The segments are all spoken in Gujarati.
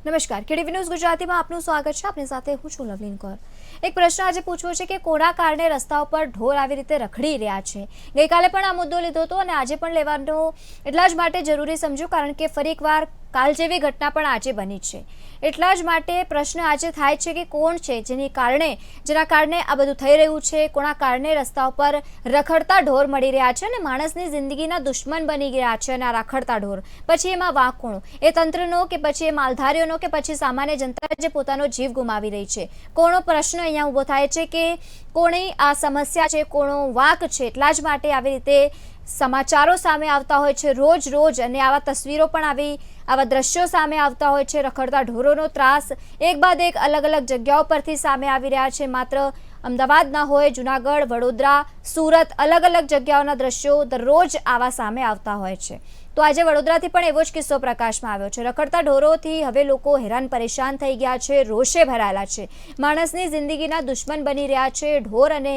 નમસ્કાર, કેટીવી ન્યૂઝ ગુજરાતીમાં આપનું સ્વાગત છે. આપની સાથે હું છું લવલીન કૌર. એક પ્રશ્ન આજે પૂછવો છે કે કોના કારણે રસ્તા ઉપર ઢોર આવી રીતે રખડી રહ્યા છે. ગઈકાલે પણ આ મુદ્દો લીધો હતો અને આજે પણ લેવાનો એટલા જ માટે જરૂરી સમજ્યો કારણ કે ફરી એકવાર કાલ જેવી ઘટના પણ આજે બની છે. એટલા જ માટે પ્રશ્ન આજે થાય છે કે કોણ છે જેના કારણે આ બધું થઈ રહ્યું છે, કોના કારણે રસ્તા ઉપર રખડતા ઢોર મળી રહ્યા છે અને માણસની જિંદગીના દુશ્મન બની ગયા છે. અને આ રખડતા ઢોર પછી એમાં વાંક કોણ, એ તંત્રનો કે પછી એ માલધારીઓનો કે પછી સામાન્ય જનતા જે પોતાનો જીવ ગુમાવી રહી છે? કોનો પ્રશ્ન અહીંયા ઊભો થાય છે કે કોની આ સમસ્યા છે, કોનો વાંક છે? એટલા જ માટે આવી રીતે સમાચારો સામે આવતા હોય છે રોજ અને આવા તસવીરો પણ આવા દ્રશ્યો સામે આવતા હોય છે. રખડતા ઢોરોનો ત્રાસ એક બાદ એક અલગ અલગ જગ્યાઓ પરથી સામે આવી રહ્યા છે. માત્ર અમદાવાદ ના હોય, જુનાગઢ, વડોદરા, સુરત, અલગ અલગ જગ્યાઓના દ્રશ્યો દરરોજ આવા સામે આવતા હોય છે. તો આજે વડોદરાથી પણ એવો જ કિસ્સો પ્રકાશમાં આવ્યો છે. રખડતા ઢોરોથી હવે લોકો હેરાન પરેશાન થઈ ગયા છે, રોષે ભરાયેલા છે, માણસની જિંદગીના દુશ્મન બની રહ્યા છે ઢોર. અને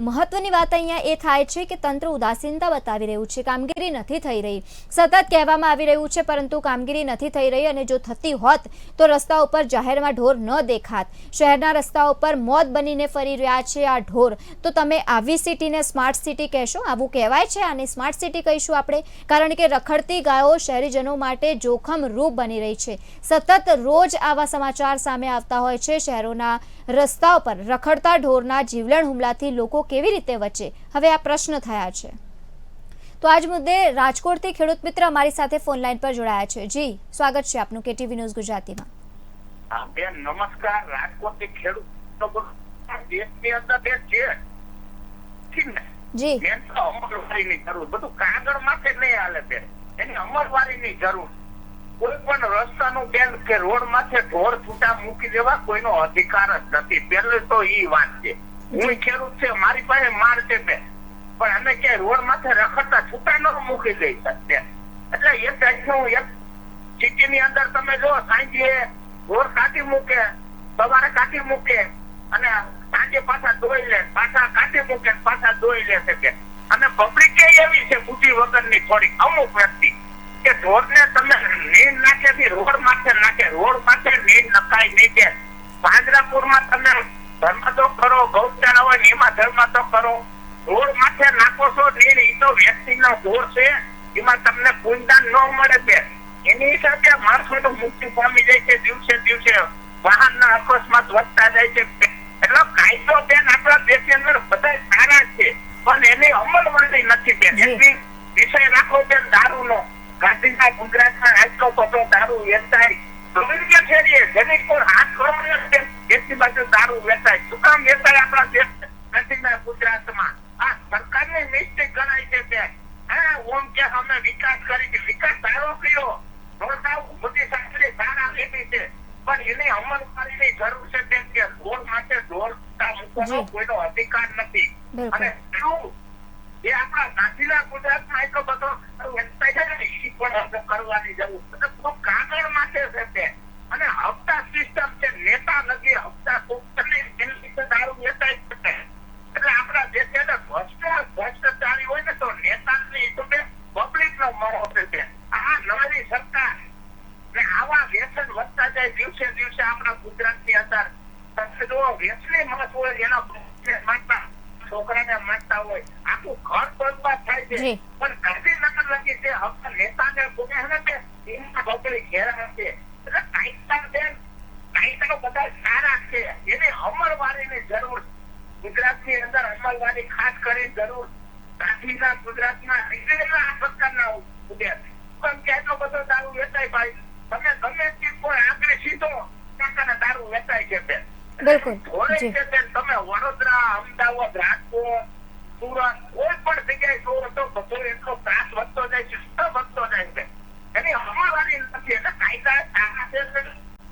મહત્વની વાત અહીંયા એ થાય છે કે તંત્ર ઉદાસીનતા બતાવી રહ્યું છે, કામગીરી નથી થઈ રહી. સતત કહેવામાં આવી રહ્યું છે પરંતુ કામગીરી નથી થઈ રહી. અને જો થતી હોત તો રસ્તા ઉપર જાહેરમાં ઢોર ન દેખાત. શહેરના રસ્તા ઉપર મોત બનીને ફરી રહ્યા છે આ ઢોર. તો તમે આવી સિટીને સ્માર્ટ સિટી કહેશો? આવું કહેવાય છે, આને સ્માર્ટ સિટી કહીશું આપણે, કારણ કે રખડતી ગાયો શહેરીજનો માટે જોખમ રૂપ બની રહી છે. સતત રોજ આવા સમાચાર સામે આવતા હોય છે. શહેરોના રસ્તા ઉપર રખડતા ઢોરના જીવલેણ હુમલાથી લોકો કેવી રીતે વચ્ચે? હવે આ પ્રશ્ન થયા છે. તો આજ મુદ્દે રાજકોટથી ખેડૂત મિત્ર અમારી સાથે ફોન લાઈન પર જોડાયા છે. જી, સ્વાગત છે આપનું કેટીવી ન્યૂઝ ગુજરાતીમાં. હા બેન, નમસ્કાર. રાજકોટથી ખેડૂત દેશની અંદર બે છે ઠીક ને જી, બેન તો અમલવારીની જરૂર, બધું કાગળ માથે નહીં હાલે બેન, એની અમલવારીની જરૂર. કોઈ પણ રસ્તાનું બેન કે રોડ માથે ઢોર છૂટા મૂકી દેવા કોઈનો અધિકાર જ નથી. પેલું તો ઈ વાત છે. હું ખેડૂત છે, મારી પાસે માર છે બેન, પણ અમે કે રોડ માથે રખડતા છૂટા ન મૂકી દઈ શકતે. એટલે એ ટાઈપનું એક સિટીની અંદર તમે જો સાંજે ઢોર કાઢી મૂકે, સવારે કાઢી મૂકે અને સાંજે પાછા ધોઈ લે, પાછા કાઢી મૂકે, પાછા ધોઈ લે છે. અને પબ્લિક એવી છે બુદ્ધિ વગરની થોડી અમુક વ્યક્તિ કે ઢોરને તમે નીંદ નાખે રોડ માથે નાખે, રોડ માથે નીંદ નખાય નહીં. કે પાંજરાપુરમાં તમે ધર્મ તો કરો, ગૌશાળા હોય ને એમાં ધર્મ તો કરો, રોડ માથે નાખો છો નીંદ, એ તો વ્યક્તિનો ઢોર છે, એમાં તમને પુણ્યદાન ન મળે બેન. એની હિસાબે માણસો મુક્તિ પામી જાય છે, દિવસે દિવસે વાહનના અકસ્માત વધતા જાય છે. એટલે કાયદો બેન આપણા દેશની અંદર બધા સારા છે પણ એની અમલવારી નથી બેન. એટલી વિષય રાખો બેન દારૂનો. ગાંધીના ગુજરાતમાં આજકાલ બધો દારૂ વેચાય, જેની કોઈ હાથ કરવાનો નથી, એટલી બાજુ દારૂ વેચાય. શું કામ વેચાય આપણા દેશ ગાંધીના ગુજરાતમાં? આ સરકારની મિસ્ટેક ગણાય છે બેન. હા, ઓમ કે અમે વિકાસ કરી, વિકાસ સારો કર્યો, બધી સરકારી સારા લીધી છે, પણ એની અમલવારીની જરૂર છે બેન. કે ઢોર માટે ઢોર મૂકવાનો કોઈનો અધિકાર નથી. અને શું એ આપણા ગાંધીના ગુજરાતમાં એટલો બધો કરવાની જરૂર કાગળ માટે છે. અને હપ્તા સિસ્ટમ છે, નેતા નથી હપ્તા દારૂ વેચાય છે. એટલે આપણા દેશ ભ્રષ્ટાચારી હોય ને તો નેતાની પબ્લિક નો મળો છે. આ નવી સરકાર ને આવા વ્યસન વધતા જાય દિવસે દિવસે આપણા ગુજરાતની અંદર. વ્યસની માણસ હોય એના છોકરાને માનતા હોય, આખું ઘર બરબાદ થાય છે. પણ ગાંધીનગર લગી છે હપ્તા નેતાને ગુમે ને એમાં પબ્લિક હેરાન છે. એટલે કાયદા બેન, કાયદા બધા સારા છે, એને અમલવારીની જરૂર. ગુજરાતની અંદર અમલવારી ખાસ કરી જરૂર. ગાંધીના ગુજરાતમાં આ પ્રકારના ઉદ્દેશ પણ કેટલો બધો દારૂ વેચાય ભાઈ. તમે ગમે તે કોઈ આગળ સીધો દારૂ વેચાય છે બેન. બિલકુલ. તમે વડોદરા, અમદાવાદ, રાજકોટ, સુરત કોઈ પણ જગ્યાએ જોવો તો બધો એટલો ત્રાસ વધતો જાય છે, વધતો જાય છે. એની અમલવારી નથી. એટલે કાયદા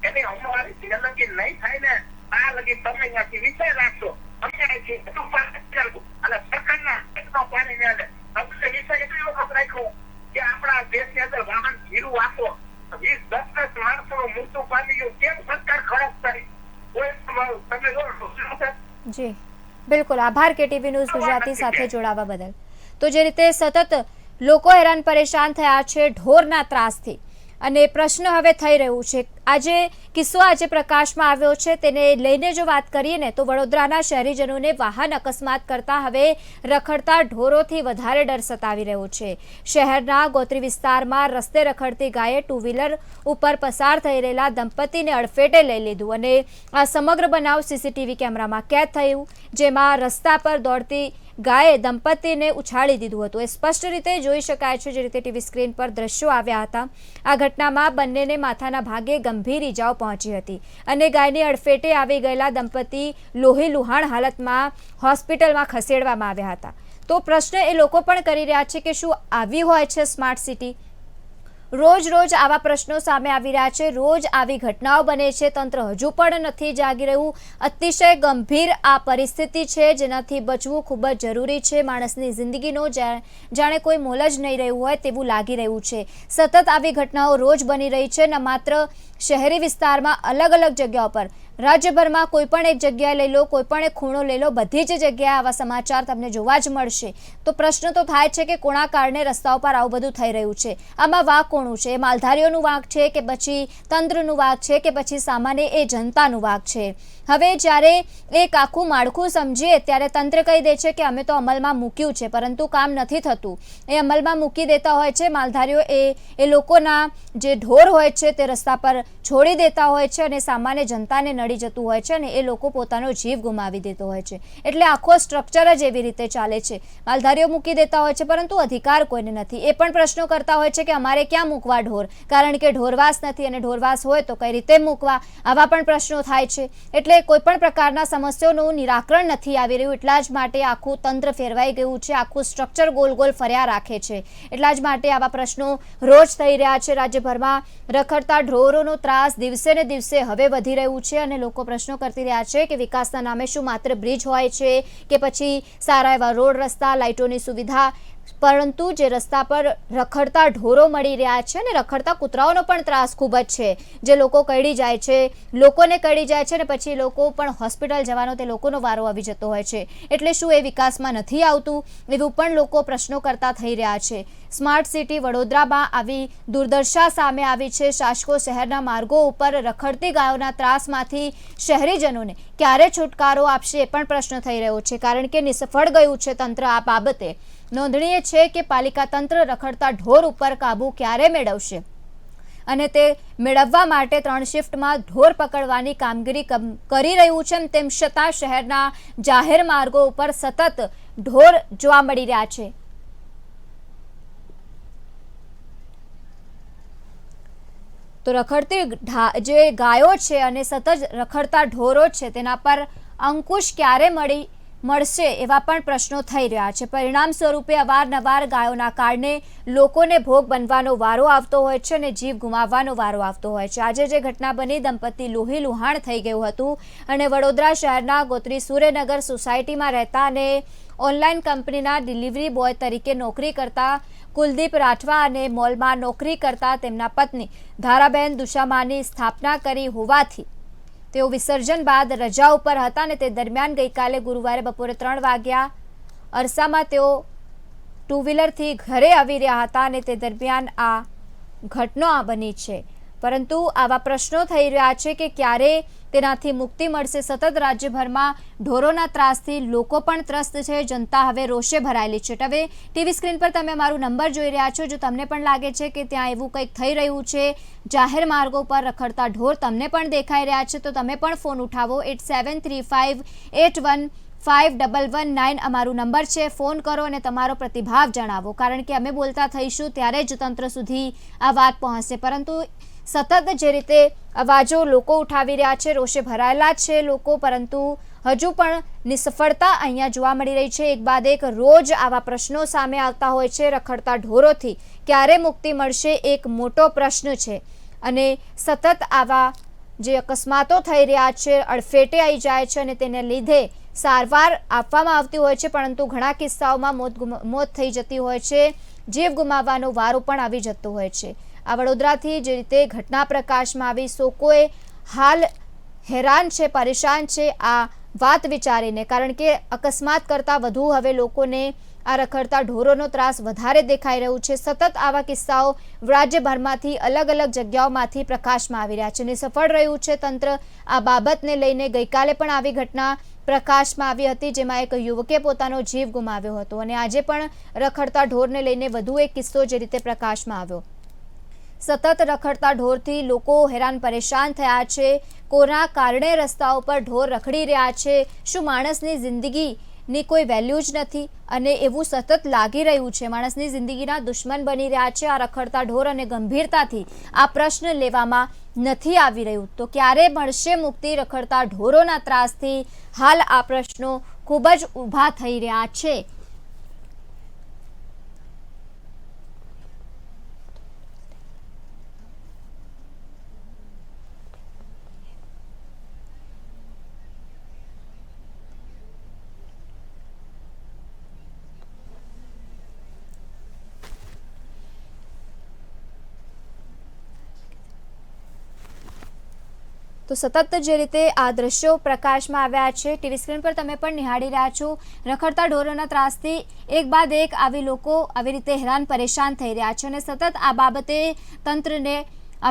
એની અમલવારી જે લગી નહીં થાય ને આ લગી તમે અહીંયાથી વિષય રાખશો, અમે અને સરકારના પાણી ને તમને વિષય એટલી વખત રાખ્યો કે આપણા દેશની અંદર વાહન ધીરું આપો, 20-10 માણસો મૃત્યુ પામી ગયું, કેમ સરકાર ખરાબ કરી? તમે જો જી બિલકુલ, આભાર કેટીવી ન્યૂઝ ગુજરાતી સાથે જોડાવા બદલ. તો જે રીતે સતત લોકો હેરાન પરેશાન થયા છે ઢોરના ત્રાસથી, અને પ્રશ્ન હવે થઈ રહ્યું છે આજે કિસ્સો આજે પ્રકાશમાં આવ્યો છે તેને લઈને જો વાત કરીએ ને તો વડોદરાના શહેરીજનોને વાહન અકસ્માત કરતા હવે રખડતા ઢોરોથી વધારે ડર સતાવી રહ્યો છે। શહેરના ગોત્રી વિસ્તારમાં રસ્તે રખડતી ગાયે ટુ વ્હીલર ઉપર પસાર થઈ રહેલા દંપતીને અડફેટે લઈ લીધું અને આ સમગ્ર બનાવ સીસીટીવી કેમેરામાં કેદ થયું, જેમાં રસ્તા પર દોડતી ગાયે દંપતીને ઉછાળી દીધું હતું। એ સ્પષ્ટ રીતે જોઈ શકાય છે, જે રીતે ટીવી સ્ક્રીન પર દ્રશ્યો આવ્યા હતા। આ ઘટનામાં બંનેને માથાના ભાગે ગંભીર ઈજાઓ પહોંચી હતી અને ગાયની અડફેટે આવી ગયેલા દંપતી લોહી લુહાણ હાલતમાં હોસ્પિટલમાં ખસેડવામાં આવ્યા હતા। તો પ્રશ્ન એ લોકો પણ કરી રહ્યા છે કે શું આવી હોય છે સ્માર્ટ સિટી? રોજ રોજ આવા પ્રશ્નો સામે આવી રહ્યા છે, રોજ આવી ઘટનાઓ બને છે, તંત્ર હજુ પણ નથી જાગી રહ્યું। અતિશય ગંભીર આ પરિસ્થિતિ છે, જેનાથી બચવું ખૂબ જ જરૂરી છે। માણસની જિંદગીનો જાણે કોઈ મોલ જ નહીં રહ્યું હોય તેવું લાગી રહ્યું છે। સતત આવી ઘટનાઓ રોજ બની રહી છે, ન માત્ર શહેરી વિસ્તારમાં, અલગ અલગ જગ્યાઓ પર, રાજ્યભરમાં કોઈ પણ એક જગ્યાએ લઈ લો, કોઈ પણ એક ખૂણો લઈ લો, બધી જ જગ્યાએ આવા સમાચાર તમને જોવા જ મળશે। તો પ્રશ્ન તો થાય છે કે કોના કારણે રસ્તાઓ પર આવું બધું થઈ રહ્યું છે? આમાં વાંક કોનું છે? માલધારીઓનું વાંક છે કે પછી તંત્રનું વાંક છે કે પછી સામાન્ય એ જનતાનું વાંક છે? હવે જ્યારે એક આખું માળખું સમજીએ ત્યારે તંત્ર કહી દે છે કે અમે તો અમલમાં મૂક્યું છે, પરંતુ કામ નથી થતું। એ અમલમાં મૂકી દેતા હોય છે માલધારીઓ, એ લોકોના જે ઢોર હોય છે તે રસ્તા પર છોડી દેતા હોય છે અને સામાન્ય જનતાને નડી જતું હોય છે અને એ લોકો પોતાનો જીવ ગુમાવી દેતો હોય છે। એટલે આખો સ્ટ્રક્ચર જ એવી રીતે ચાલે છે। માલધારીઓ મૂકી દેતા હોય છે પરંતુ અધિકાર કોઈને નથી। એ પણ પ્રશ્નો કરતા હોય છે કે અમારે ક્યાં મૂકવા ઢોર, કારણ કે ઢોરવાસ નથી અને ઢોરવાસ હોય તો કઈ રીતે મૂકવા, આવા પણ પ્રશ્નો થાય છે। એટલે કોઈ પણ પ્રકારના સમસ્યાઓનું નિરાકરણ નથી આવી રહ્યું, એટલા જ માટે આખું તંત્ર ફેરવાઈ ગયું છે, આખું સ્ટ્રક્ચર ગોલ ગોલ ફર્યા રાખે છે। એટલા જ માટે આવા પ્રશ્નો રોજ થઈ રહ્યા છે। રાજ્યભરમાં રખડતા ઢોરોનો ત્રાસ દિવસે ને દિવસે હવે વધી રહ્યું છે અને લોકો પ્રશ્નો કરતી રહ્યા છે કે વિકાસના નામે શું માત્ર બ્રિજ હોય છે કે પછી સારા એવા રોડ, રસ્તા, લાઇટોની સુવિધા? પરંતુ જે રસ્તા પર રખડતા ઢોરો મળી રહ્યા છે અને રખડતા કૂતરાઓનો પણ ત્રાસ ખૂબ જ છે, જે લોકો કરડી જાય છે, લોકોને કરડી જાય છે અને પછી લોકો પણ હોસ્પિટલ જવાનો તે લોકોનો વારો આવી જતો હોય છે। એટલે શું એ વિકાસમાં નથી આવતું? એવું પણ લોકો પ્રશ્નો કરતા થઈ રહ્યા છે। સ્માર્ટ સિટી વડોદરામાં આવી દુર્દશા સામે આવી છે। શાસકો શહેરના માર્ગો ઉપર રખડતી ગાયોના ત્રાસમાંથી શહેરીજનોને ક્યારે છુટકારો આપશે એ પણ પ્રશ્ન થઈ રહ્યો છે, કારણ કે નિષ્ફળ ગયું છે તંત્ર આ બાબતે। નોંધનીય છે કે પાલિકા તંત્ર રખડતા ઢોર ઉપર કાબૂ ક્યારે મેળવશે અને તે મેળવવા માટે 3 શિફ્ટમાં ઢોર પકડવાની કામગીરી કરી રહ્યું છે, તેમ છતાં શહેરના જાહેર માર્ગો ઉપર સતત ઢોર જોવા મળી રહ્યા છે। તો રખડતી જે ગાયો છે અને સતત રખડતા ઢોરો છે તેના પર અંકુશ ક્યારે મળશે એવા પણ પ્રશ્નો થઈ રહ્યા છે। પરિણામ સ્વરૂપે અવારનવાર ગાયોના કારણે લોકોને ભોગ બનવાનો વારો આવતો હોય છે અને જીવ ગુમાવવાનો વારો આવતો હોય છે। આજે જે ઘટના બની, દંપતી લોહી લુહાણ થઈ ગયું હતું અને વડોદરા શહેરના ગોત્રી સૂર્યનગર સોસાયટીમાં રહેતા અને ઓનલાઈન કંપનીના ડિલિવરી બોય તરીકે નોકરી કરતા કુલદીપ રાઠવા અને મોલમાં નોકરી કરતા તેમના પત્ની ધારાબેન દુશામાની સ્થાપના કરી હોવાથી તેઓ વિસર્જન બાદ રજા ઉપર હતા અને તે દરમિયાન ગઈકાલે ગુરુવારે બપોરે 3 વાગ્યા અરસામાં તેઓ ટુ વ્હીલરથી ઘરે આવી રહ્યા હતા અને તે દરમિયાન આ ઘટના બની છે। પરંતુ આવા પ્રશ્નો થઈ રહ્યા છે કે ક્યારે તેનાથી મુક્તિ મળશે? સતત રાજ્યભરમાં ઢોરોના ત્રાસથી લોકો પણ ત્રસ્ત છે, જનતા હવે રોષે ભરાયેલી છે। હવે ટીવી સ્ક્રીન પર તમે મારો નંબર જોઈ રહ્યા છો, જો તમને પણ લાગે છે કે ત્યાં એવું કંઈક થઈ રહ્યું છે, જાહેર માર્ગો પર રખડતા ઢોર તમને પણ દેખાઈ રહ્યા છે, તો તમે પણ ફોન ઉઠાવો। 8735815119 અમારું નંબર છે, ફોન કરો અને તમારો પ્રતિભાવ જણાવો, કારણ કે અમે બોલતા થઈશું ત્યારે જ તંત્ર સુધી આ વાત પહોંચશે। પરંતુ સતત જે રીતે અવાજો લોકો ઉઠાવી રહ્યા છે, રોષે ભરાયેલા છે લોકો, પરંતુ હજુ પણ નિષ્ફળતા અહીંયા જોવા મળી રહી છે। એક બાદ એક રોજ આવા પ્રશ્નો સામે આવતા હોય છે। રખડતા ઢોરોથી ક્યારે મુક્તિ મળશે એક મોટો પ્રશ્ન છે અને સતત આવા જે અકસ્માતો થઈ રહ્યા છે, અડફેટે આવી જાય છે અને તેને લીધે સારવાર આપવામાં આવતી હોય છે, પરંતુ ઘણા કિસ્સાઓમાં મોત થઈ જતી હોય છે, જીવ ગુમાવવાનો વારો પણ આવી જતો હોય છે। આ વડોદરાથી જે રીતે ઘટના પ્રકાશમાં આવી, લોકોએ હાલ હેરાન છે, પરેશાન છે આ વાત વિચારીને, કારણ કે અકસ્માત કરતાં વધુ હવે લોકોને આ રખડતા ઢોરોનો ત્રાસ વધારે દેખાઈ રહ્યું છે। સતત આવા કિસ્સાઓ રાજ્યભરમાંથી અલગ અલગ જગ્યાઓમાંથી પ્રકાશમાં આવી રહ્યા છે અને સફળ રહ્યું છે તંત્ર આ બાબતને લઈને। ગઈકાલે પણ આવી ઘટના પ્રકાશમાં આવી હતી, જેમાં એક યુવકે પોતાનો જીવ ગુમાવ્યો હતો અને આજે પણ રખડતા ઢોરને લઈને વધુ એક કિસ્સો જે રીતે પ્રકાશમાં આવ્યો। સતત રખડતા ઢોરથી લોકો હેરાન પરેશાન થયા છે। કોના કારણે રસ્તાઓ પર ઢોર રખડી રહ્યા છે? શું માણસની જિંદગીની કોઈ વેલ્યુ જ નથી? અને એવું સતત લાગી રહ્યું છે, માણસની જિંદગીના દુશ્મન બની રહ્યા છે આ રખડતા ઢોર અને ગંભીરતાથી આ પ્રશ્ન લેવામાં નથી આવી રહ્યું। તો ક્યારે મળશે મુક્તિ રખડતા ઢોરોના ત્રાસથી? હાલ આ પ્રશ્નો ખૂબ જ ઊભા થઈ રહ્યા છે। તો સતત જે રીતે આ દ્રશ્યો પ્રકાશમાં આવ્યા છે, ટીવી સ્ક્રીન પર તમે પણ નિહાળી રહ્યા છો। રખડતા ઢોરોના ત્રાસથી એક બાદ એક લોકો આવી રીતે હેરાન પરેશાન થઈ રહ્યા છે અને સતત આ બાબતે તંત્રને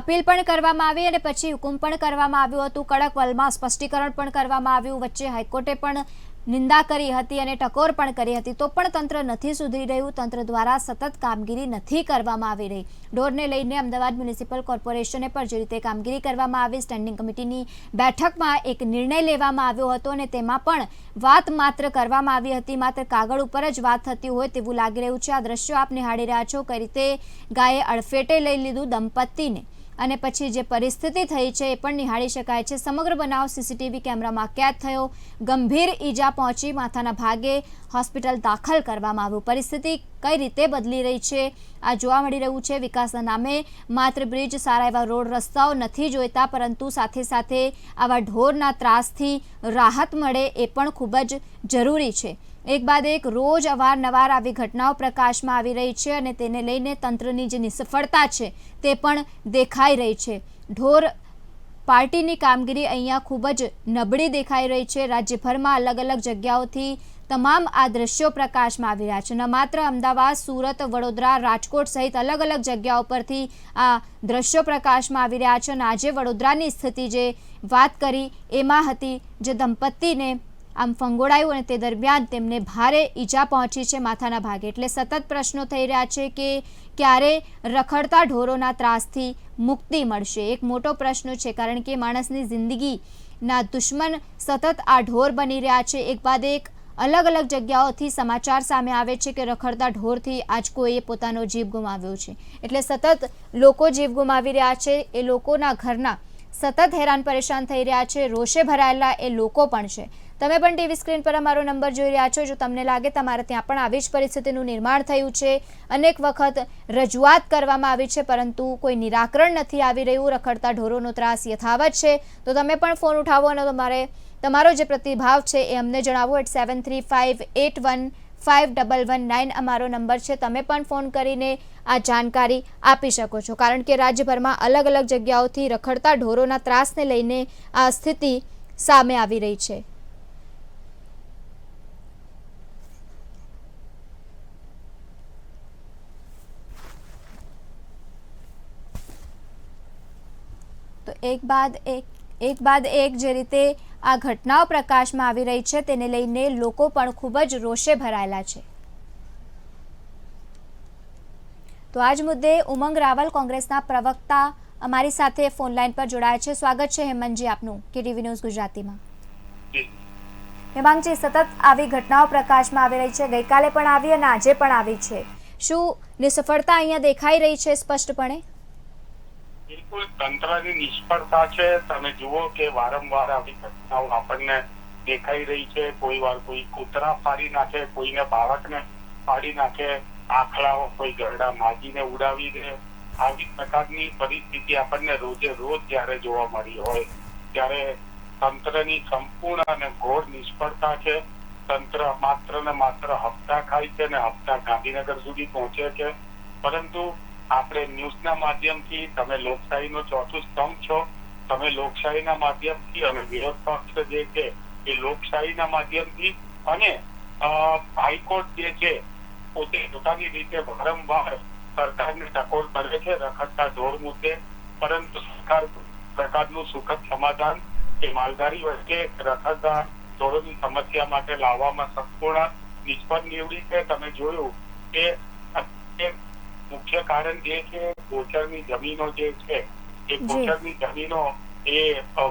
અપીલ પણ કરવામાં આવી અને પછી હુકમ પણ કરવામાં આવ્યું હતું। કડક વલમાં સ્પષ્ટીકરણ પણ કરવામાં આવ્યું। વચ્ચે હાઈકોર્ટે પણ નિંદા કરી હતી અને ટકોર પણ કરી હતી, તો પણ તંત્ર નથી સુધરી રહ્યું। તંત્ર દ્વારા સતત કામગીરી નથી કરવામાં આવી રહી। ઢોરને લઈને અમદાવાદ મ્યુનિસિપલ કોર્પોરેશને પણ જે રીતે કામગીરી કરવામાં આવી, સ્ટેન્ડિંગ કમિટીની બેઠકમાં એક નિર્ણય લેવામાં આવ્યો હતો અને તેમાં પણ વાત માત્ર કરવામાં આવી હતી, માત્ર કાગળ ઉપર જ વાત થતી હોય તેવું લાગી રહ્યું છે। આ દ્રશ્યો આપ નિહાળી રહ્યા છો, કઈ રીતે ગાયે અડફેટે લઈ લીધું દંપતીને અને પછી જે પરિસ્થિતિ થઈ છે એ પણ નિહાળી શકાય છે। સમગ્ર બનાવ સીસીટીવી કેમેરામાં કેદ થયો। ગંભીર ઈજા પહોંચી, માથાના ભાગે હોસ્પિટલ દાખલ કરવામાં આવ્યું। પરિસ્થિતિ કઈ રીતે બદલી રહી છે આ જોવા મળી રહ્યું છે। વિકાસના નામે માત્ર બ્રિજ, સારા એવા રોડ રસ્તાઓ નથી જોઈતા, પરંતુ સાથે સાથે આવા ઢોરના ત્રાસથી રાહત મળે એ પણ ખૂબ જ જરૂરી છે। એક બાદ એક રોજ અવારનવાર આવી ઘટનાઓ પ્રકાશમાં આવી રહી છે અને તેને લઈને તંત્રની જે નિષ્ફળતા છે તે પણ દેખાઈ રહી છે। ઢોર પાર્ટીની કામગીરી અહીંયા ખૂબ જ નબળી દેખાઈ રહી છે। રાજ્યભરમાં અલગ અલગ જગ્યાઓથી તમામ આ દ્રશ્યો પ્રકાશમાં આવી રહ્યા છે। ન માત્ર અમદાવાદ, સુરત, વડોદરા, રાજકોટ સહિત અલગ અલગ જગ્યાઓ પરથી આ દ્રશ્યો પ્રકાશમાં આવી રહ્યા છે અને આજે વડોદરાની સ્થિતિ જે વાત કરી એમાં હતી, જે દંપતીને આમ ફંગોળાયું અને તે દરમિયાન તેમને ભારે ઈજા પહોંચી છે માથાના ભાગે। એટલે સતત પ્રશ્નો થઈ રહ્યા છે કે ક્યારે રખડતા ઢોરોના ત્રાસથી મુક્તિ મળશે? એક મોટો પ્રશ્ન છે, કારણ કે માણસની જિંદગીના દુશ્મન સતત આ ઢોર બની રહ્યા છે। એક બાદ એક અલગ અલગ જગ્યાઓથી સમાચાર સામે આવે છે કે રખડતા ઢોરથી આજ કોઈએ પોતાનો જીવ ગુમાવ્યો છે। એટલે સતત લોકો જીવ ગુમાવી રહ્યા છે, એ લોકોના ઘરના સતત હેરાન પરેશાન થઈ રહ્યા છે, રોષે ભરાયેલા એ લોકો પણ છે। તમે પણ ટીવી સ્ક્રીન પર અમારો નંબર જોઈ રહ્યા છો। જો તમને લાગે તમારે ત્યાં પણ આવી જ પરિસ્થિતિનું નિર્માણ થયું છે, અનેક વખત રજૂઆત કરવામાં આવી છે પરંતુ કોઈ નિરાકરણ નથી આવી રહ્યું, રખડતા ઢોરોનો ત્રાસ યથાવત છે, તો તમે પણ ફોન ઉઠાવો અને તમારો જે પ્રતિભાવ છે એ અમને જણાવો। 8735815119 અમારો નંબર છે। તમે પણ ફોન કરીને આ જાણકારી આપી શકો છો, કારણ કે રાજ્યભરમાં અલગ અલગ જગ્યાઓથી રખડતા ઢોરોના ત્રાસને લઈને આ સ્થિતિ સામે આવી રહી છે। તો એક બાદ એક જે રીતે આ ઘટનાઓ પ્રકાશમાં આવી રહી છે તેને લઈને લોકો પણ ખૂબ જ રોષે ભરાયેલા છે। તો આજ મુદ્દે ઉમંગ રાવલ, કોંગ્રેસના પ્રવક્તા, અમારી સાથે ફોન લાઈન પર જોડાયા છે। સ્વાગત છે હેમંતજી આપનું કેટીવી ન્યૂઝ ગુજરાતીમાં। હેમાંગજી, સતત આવી ઘટનાઓ પ્રકાશમાં આવી રહી છે, ગઈકાલે પણ આવી અને આજે પણ આવી છે, શું નિષ્ફળતા અહીંયા દેખાઈ રહી છે સ્પષ્ટપણે? બિલકુલ તંત્રની નિષ્ફળતા છે। તમે જુઓ કે વારંવાર આવી ઘટનાઓ આપણને દેખાઈ રહી છે। કોઈ વાર કોઈ કૂતરા ફાડી નાખે, કોઈને બાળકને ફાડી નાખે, આખલાઓ કોઈ ગરડા માજીને ઉડાવી દે। આવી પ્રકારની પરિસ્થિતિ આપણને રોજે રોજ જયારે જોવા મળી હોય ત્યારે તંત્રની સંપૂર્ણ અને ઘોર નિષ્ફળતા છે। તંત્ર માત્ર ને માત્ર હપ્તા ખાય છે ને હપ્તા ગાંધીનગર સુધી પહોંચે છે, પરંતુ આપણે ન્યૂઝના માધ્યમથી, તમે લોકશાહીનો ચોથું સ્તંભ છો, તમે લોકશાહીના માધ્યમથી અને વિરોધ પક્ષ જે છે એ લોકશાહીના માધ્યમથી અને હાઈકોર્ટ જે છે પોતે પોતાની રીતે વારંવાર સરકારને ટકોર કરે છે રખડતા ઢોર મુદ્દે, પરંતુ સરકાર પ્રકારનું સુખદ સમાધાન કે માલધારી વચ્ચે રખડતા ઢોરોની સમસ્યા માટે લાવવામાં સંપૂર્ણ નિષ્ફળ નીવડી છે. તમે જોયું કે મુખ્ય કારણ જે છે ગોચરની જમીનો જે છે એ ગોચરની જમીનો એ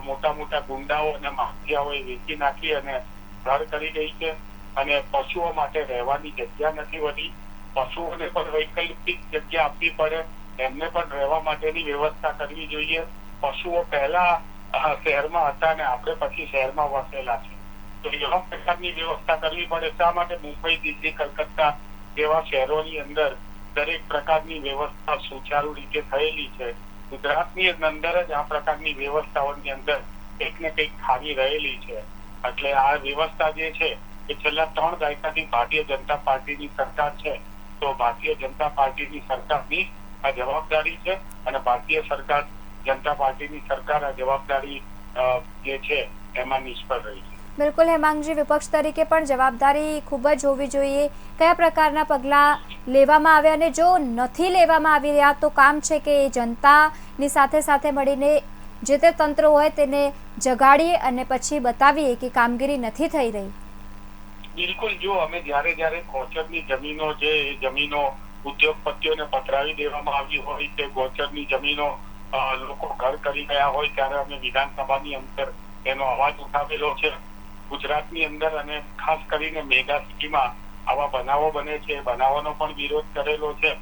મોટા મોટા ગુંડાઓ અને માફિયાઓએ વેચી નાખી અને ઘર કરી ગઈ છે, અને પશુઓ માટે રહેવાની જગ્યા નથી વધી. પશુઓને પણ વૈકલ્પિક જગ્યા આપવી પડે, એમને પણ રહેવા માટેની વ્યવસ્થા કરવી જોઈએ. પશુઓ પહેલા શહેરમાં હતા ને આપણે પછી શહેરમાં વસેલા છે, તો એવા પ્રકારની વ્યવસ્થા કરવી પડે. શા માટે મુંબઈ, દિલ્હી, કલકત્તા જેવા શહેરોની અંદર દરેક પ્રકારની વ્યવસ્થા સુચારુ રીતે થયેલી છે, ગુજરાતની અંદર જ આ પ્રકારની વ્યવસ્થાઓની અંદર કંઈક ને કંઈક ખામી રહેલી છે. એટલે આ વ્યવસ્થા જે છે એ છેલ્લા 3 દાયકાથી ભારતીય જનતા પાર્ટીની સરકાર છે, તો ભારતીય જનતા પાર્ટીની સરકારની આ જવાબદારી છે, અને ભારતીય જનતા પાર્ટીની સરકાર આ જવાબદારી જે છે એમાં નિષ્ફળ રહી છે. બિલકુલ હેમાંગજી, વિપક્ષ તરીકે પણ જવાબદારી ખૂબ જ હોવી જોઈએ. કયા પ્રકારના પગલાં લેવામાં આવ્યા, અને જો નથી લેવામાં આવી રહ્યા તો કામ છે કે જનતાની સાથે મળીને જે તે તંત્ર હોય તેને જગાડીએ અને પછી બતાવીએ કે કામગીરી નથી થઈ રહી. બિલકુલ, જો અમે જ્યારે ગોચરની જમીનો જે જમીનો ઉદ્યોગપતિઓને પધરાવી દેવામાં આવી હોય કે ગોચરની જમીનો લોકો ઘર કરી ગયા હોય, ત્યારે અમે વિધાનસભાની અંદર એનો અવાજ ઉઠાવેલો છે. ગુજરાતની અંદર અને ખાસ કરીને મેગા સિટીમાં આવા બનાવો બને છે, બનાવવાનો પણ વિરોધ કરેલો છે.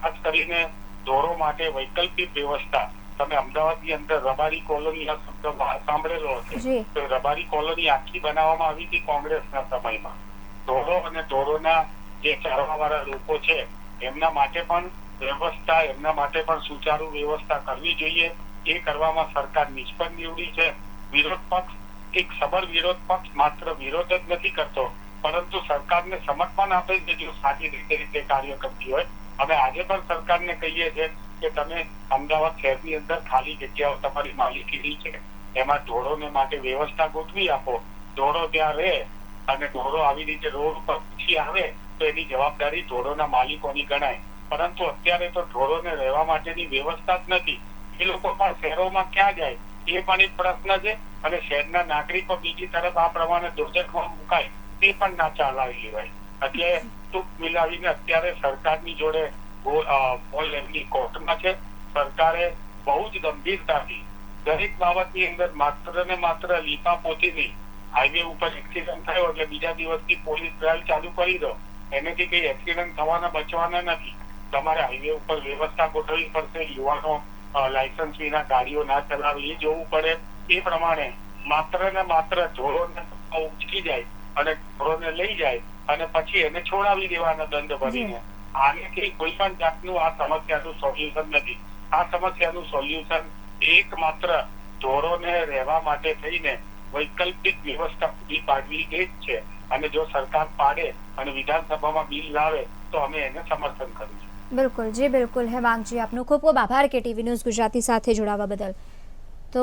ખાસ કરીને ઢોરો માટે વૈકલ્પિક વ્યવસ્થા, તમે અમદાવાદની અંદર રબારી કોલોની આ શબ્દ સાંભળેલો હશે, તો રબારી કોલોની આખી બનાવવામાં આવી હતી કોંગ્રેસના સમયમાં. ઢોરો અને ઢોરોના જે ચારવાવાળા લોકો છે એમના માટે પણ વ્યવસ્થા, એમના માટે પણ સુચારુ વ્યવસ્થા કરવી જોઈએ. એ કરવામાં સરકાર નિષ્ફળ નીવડી છે. વિરોધ પક્ષ એક સબળ વિરોધ પક્ષ માત્ર વિરોધ જ નથી કરતો, પરંતુ સરકારને સમર્થન આપે છે જો સાચી રીતે કાર્ય કરતી હોય. અમે આજે પણ સરકારને કહીએ છીએ કે તમે અમદાવાદ શહેરની અંદર ખાલી જગ્યાઓ તમારી માલિકીની છે, એમાં ઢોરોને માટે વ્યવસ્થા ગોઠવી આપો. ઢોરો ત્યાં રહે અને ઢોરો આવી રીતે રોડ ઉપર પૂછી આવે તો એની જવાબદારી ઢોરોના માલિકોની ગણાય. પરંતુ અત્યારે તો ઢોરોને રહેવા માટેની વ્યવસ્થા જ નથી. એ લોકો પણ શહેરોમાં ક્યાં જાય એ પણ એક પ્રશ્ન છે, અને શહેરના નાગરિકો બીજી તરફ આ પ્રમાણે દુર્જગમાં મુકાય તે પણ ના ચલાવી લેવાય. એટલે ટૂંક મિલાવીને અત્યારે સરકારની જોડે બોલ એમની કોર્ટમાં છે. સરકારે બહુ જ ગંભીરતાથી દરેક બાબતની અંદર માત્ર ને માત્ર લીપાપોતી નહીં. હાઈવે ઉપર એક્સિડન્ટ થયો એટલે બીજા દિવસથી પોલીસ ડ્રાઈવ ચાલુ કરી દો, એનાથી કઈ એક્સિડન્ટ થવાના બચવાના નથી. તમારે હાઈવે ઉપર વ્યવસ્થા ગોઠવવી પડશે. યુવાનો લાયસન્સ વિના ગાડીઓ ના ચલાવે એ જોવું પડે. એ પ્રમાણે માત્ર ને માત્ર ઢોરોને ઉચકી જાય અને ઢોરોને લઈ જાય અને પછી એને છોડાવી દેવાના દંડ ભરીને. આનેથી કોઈ પણ જાતનું આ સમસ્યાનું સોલ્યુશન નથી. આ સમસ્યાનું સોલ્યુશન એકમાત્ર ઢોરોને રહેવા માટે થઈને વૈકલ્પિક વ્યવસ્થા પૂરી પાડવી એ જ છે. અને જો સરકાર પાડે અને વિધાનસભામાં બિલ લાવે તો અમે એને સમર્થન કરીશું. બિલકુલ જી, બિલકુલ હેમાંગજી, આપનો ખૂબ ખૂબ આભાર કે ટીવી ન્યૂઝ ગુજરાતી સાથે જોડાવા બદલ. તો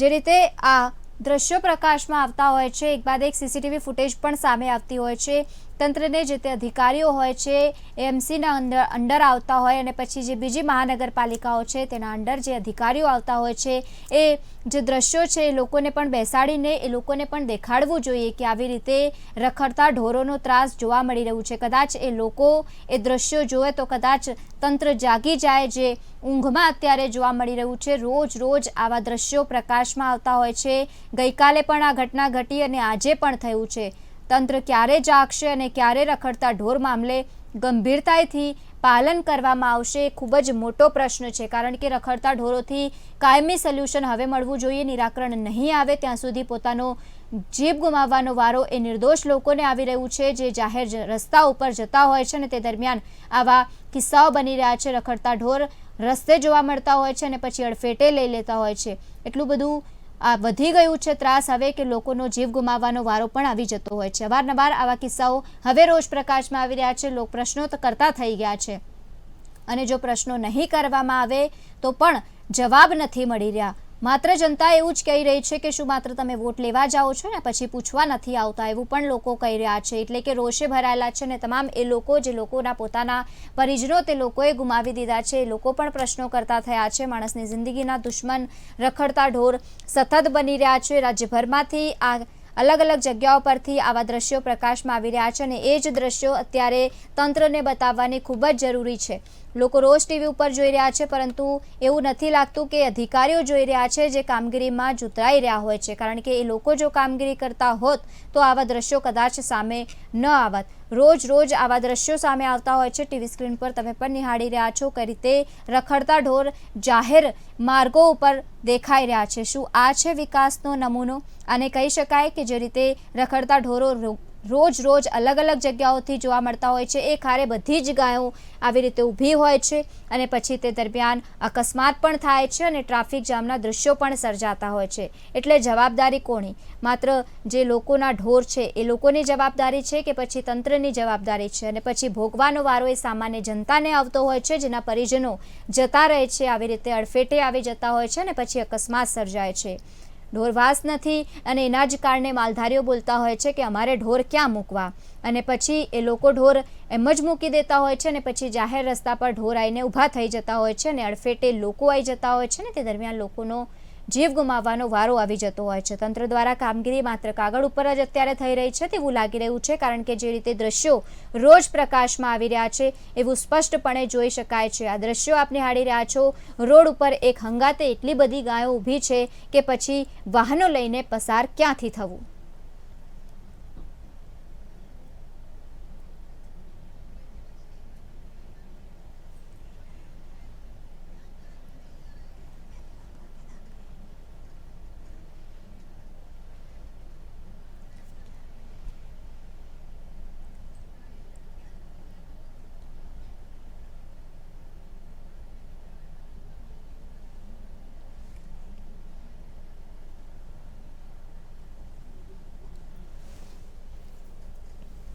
જે રીતે આ દ્રશ્યો પ્રકાશમાં આવતા હોય છે, એક બાદ એક સીસીટીવી ફૂટેજ પણ સામે આવતી હોય છે. તંત્રને જે તે અધિકારીઓ હોય છે એમસીના અંડર આવતા હોય, અને પછી જે બીજી મહાનગરપાલિકાઓ છે તેના અંડર જે અધિકારીઓ આવતા હોય છે, એ જે દ્રશ્યો છે એ લોકોને પણ બેસાડીને એ લોકોને પણ દેખાડવું જોઈએ કે આવી રીતે રખડતા ઢોરોનો ત્રાસ જોવા મળી રહ્યું છે. કદાચ એ લોકો એ દ્રશ્યો જોવે તો કદાચ તંત્ર જાગી જાય, જે ઊંઘમાં અત્યારે જોવા મળી રહ્યું છે. રોજ આવા દ્રશ્યો પ્રકાશમાં આવતા હોય છે. ગઈકાલે પણ આ ઘટના ઘટી અને આજે પણ થયું છે. તંત્ર ક્યારે જાગશે અને ક્યારે રખડતા ઢોર મામલે ગંભીરતાથી પાલન કરવામાં આવશે, ખૂબ જ મોટો પ્રશ્ન છે. કારણ કે રખડતા ઢોરોથી કાયમી સોલ્યુશન હવે મળવું જોઈએ. નિરાકરણ નહીં આવે ત્યાં સુધી પોતાનો જીવ ગુમાવવાનો વારો એ નિર્દોષ લોકોને આવી રહ્યું છે, જે જાહેર રસ્તા ઉપર જતા હોય છે, અને તે દરમિયાન આવા કિસ્સાઓ બની રહ્યા છે. રખડતા ઢોર રસ્તે જોવા મળતા હોય છે અને પછી અડફેટે લઈ લેતા હોય છે. એટલું બધું આ વધી ગયું છે ત્રાસ હવે કે લોકોનો જીવ ગુમાવવાનો વારો પણ આવી જતો હોય છે. અવારનવાર આવા કિસ્સાઓ હવે રોજ પ્રકાશમાં આવી રહ્યા છે. લોક પ્રશ્નો તો કરતા થઈ ગયા છે, અને જો પ્રશ્નો નહીં કરવામાં આવે તો પણ જવાબ નથી મળી રહ્યા. માત્ર જનતા એવું જ કહી રહી છે કે શું માત્ર તમે વોટ લેવા જાઓ છો ને પછી પૂછવા નથી આવતા, એવું પણ લોકો કહી રહ્યા છે. એટલે કે રોષે ભરાયેલા છે અને તમામ એ લોકો જે લોકોના પોતાના પરિજનો તે લોકોએ ગુમાવી દીધા છે, એ લોકો પણ પ્રશ્નો કરતા થયા છે. માણસની જિંદગીના દુશ્મન રખડતા ઢોર સતત બની રહ્યા છે. રાજ્યભરમાંથી આ અલગ અલગ જગ્યાઓ પરથી આવા દ્રશ્યો પ્રકાશમાં આવી રહ્યા છે અને એ જ દ્રશ્યો અત્યારે તંત્રને બતાવવાની ખૂબ જ જરૂરી છે. લોકો રોજ ટીવી ઉપર જોઈ રહ્યા છે, પરંતુ એવું નથી લાગતું કે અધિકારીઓ જોઈ રહ્યા છે જે કામગીરીમાં જોતરાઈ રહ્યા હોય છે, કારણ કે એ લોકો જો કામગીરી કરતા હોત તો આવા દ્રશ્યો કદાચ સામે ન આવત. રોજ રોજ આવા દ્રશ્યો સામે આવતા હોય છે. ટીવી સ્ક્રીન પર તમે પણ નિહાળી રહ્યા છો કઈ રીતે રખડતા ઢોર જાહેર માર્ગો ઉપર દેખાઈ રહ્યા છે. શું આ છે વિકાસનો નમૂનો? અને કહી શકાય કે જે રીતે રખડતા ઢોરો રોજ રોજ અલગ અલગ જગ્યાઓથી જોવા મળતા હોય છે, એ ખારે બધી જ ગાયો આવી રીતે ઊભી હોય છે અને પછી તે દરમિયાન અકસ્માત પણ થાય છે અને ટ્રાફિક જામના દૃશ્યો પણ સર્જાતા હોય છે. એટલે જવાબદારી કોની? માત્ર જે લોકોના ઢોર છે એ લોકોની જવાબદારી છે કે પછી તંત્રની જવાબદારી છે? અને પછી ભોગવાનો વારો એ સામાન્ય જનતાને આવતો હોય છે, જેના પરિજનો જતા રહે છે, આવી રીતે અડફેટે આવી જતા હોય છે અને પછી અકસ્માત સર્જાય છે. ઢોર વાસ નથી અને એના જ કારણે માલધારીઓ બોલતા હોય છે કે અમારે ઢોર ક્યાં મૂકવા, અને પછી એ લોકો ઢોર એમ જ મૂકી દેતા હોય છે અને પછી જાહેર રસ્તા પર ઢોર આવીને ઊભા થઈ જતા હોય છે અને અડફેટે લોકો આવી જતા હોય છે ને તે દરમિયાન લોકોનો જીવ ગુમાવવાનો વારો આવી જતો હોય છે. તંત્ર દ્વારા કામગીરી માત્ર કાગળ ઉપર જ અત્યારે થઈ રહી છે તેવું લાગી રહ્યું છે, કારણ કે જે રીતે દ્રશ્યો રોજ પ્રકાશમાં આવી રહ્યા છે એવું સ્પષ્ટપણે જોઈ શકાય છે. આ દ્રશ્યો આપ નિહાળી રહ્યા છો. રોડ ઉપર એક હંગાતે એટલી બધી ગાયો ઊભી છે કે પછી વાહનો લઈને પસાર ક્યાંથી થવું?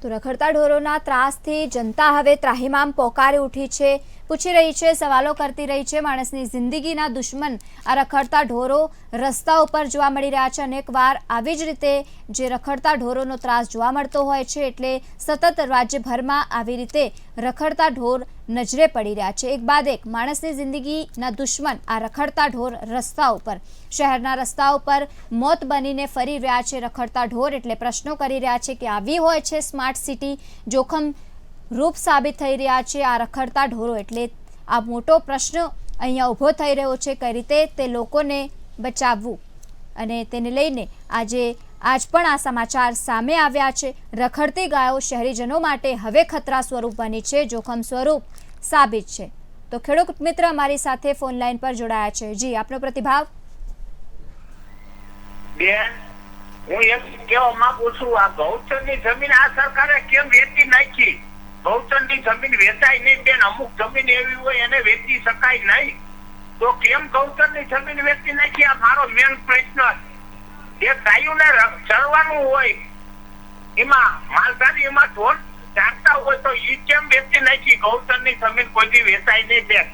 તો રખડતા ઢોરોના ત્રાસથી જનતા હવે ત્રાહિમામ પોકારી ઉઠી છે, પૂછી રહી છે, સવાલો કરતી રહી છે. માણસની જિંદગીના દુશ્મન આ રખડતા ઢોરો રસ્તા ઉપર જોવા મળી રહ્યા છે. અનેક વાર આવી જ રીતે જે રખડતા ઢોરોનો ત્રાસ જોવા મળતો હોય છે, એટલે સતત રાજ્યભરમાં આવી રીતે રખડતા ઢોર નજરે પડી રહ્યા છે. એક બાદ એક માણસની જિંદગીના દુશ્મન આ રખડતા ઢોર રસ્તા ઉપર, શહેરના રસ્તા ઉપર મોત બનીને ફરી રહ્યા છે રખડતા ઢોર. એટલે પ્રશ્નો કરી રહ્યા છે કે આવી હોય છે સ્માર્ટ સિટી? જોખમ રૂપ સાબિત થઈ રહ્યા છે આ રખડતા ઢોરો. એટલે આ મોટો પ્રશ્ન અહીંયા ઊભો થઈ રહ્યો છે, કઈ રીતે તે લોકોને બચાવવું, અને તેને લઈને આજ પણ આ સમાચાર સામે આવ્યા છે. રખડતી ગાયો શહેરીજનો માટે હવે ખતરા સ્વરૂપ બની છે, જોખમ સ્વરૂપ સાબિત છે. તો ખેડૂત મિત્ર અમારી સાથે ફોન લાઈન પર જોડાયા છે. જી, આપનો પ્રતિભાવ. બેન, હું એમ કહેવા માંગુ છું, આ ગૌચરની જમીન આ સરકારે કેમ વેચી નાખી? ગૌચરની જમીન વેચાય નહીં બેન. અમુક જમીન એવી હોય એને વેચી શકાય નહીં, તો કેમ ગૌચરની જમીન વેચી નાખી? આ મારો મેન પ્રશ્ન. જે ગાયોને ચરવાનું હોય એમાં માલધારી એમાં ઢોર ચારતા હોય તો એ કેમ વેચી નાખી? ગૌચરની જમીન કોઈ વેચાય નહીં બેન.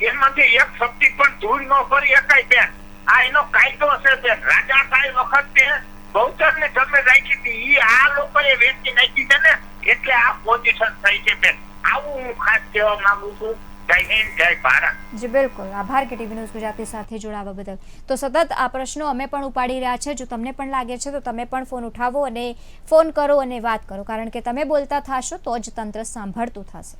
એમાંથી એક શક્તિ પણ ધૂળ ન ભરી શકાય બેન. આ એનો કાયદો છે બેન. રાજા કાંઈ વખતે ગૌચરની જમીન રાખી હતી, આ લોકોએ વેચી નાખી છે ને, એટલે આ પોઝિશન થઈ છે બેન. આવું હું ખાસ કહેવા માંગુ છું. જય હિન્દ, જય ભારત. જી બિલકુલ, આભાર કે ટીવી ન્યૂઝ ગુજરાતી સાથે જોડાવા બદલ. તો સતત આ પ્રશ્નો અમે પણ ઉપાડી રહ્યા છે. જો તમને પણ લાગે છે તો તમે પણ ફોન ઉઠાવો અને ફોન કરો અને વાત કરો, કારણ કે તમે બોલતા થશો તો જ તંત્ર સાંભળતું થશે.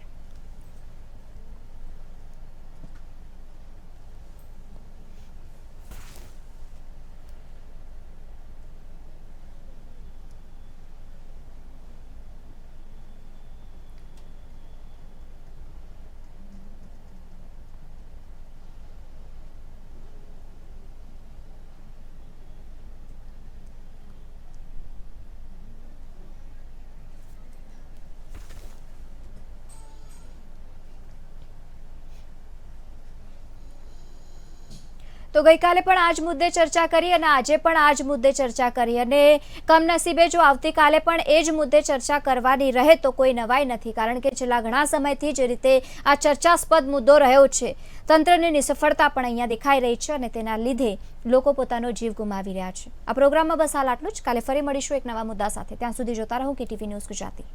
તો ગઈકાલે પણ આ જ મુદ્દે ચર્ચા કરી અને આજે પણ આ જ મુદ્દે ચર્ચા કરી અને કમનસીબે જો આવતીકાલે પણ એ જ મુદ્દે ચર્ચા કરવાની રહે તો કોઈ નવાઈ નથી, કારણ કે છેલ્લા ઘણા સમયથી જે રીતે આ ચર્ચાસ્પદ મુદ્દો રહ્યો છે, તંત્રની નિષ્ફળતા પણ અહીંયા દેખાઈ રહી છે અને તેના લીધે લોકો પોતાનો જીવ ગુમાવી રહ્યા છે. આ પ્રોગ્રામમાં બસ હાલ આટલું જ. કાલે ફરી મળીશું એક નવા મુદ્દા સાથે. ત્યાં સુધી જોતા રહો KTV ન્યૂઝ ગુજરાતી.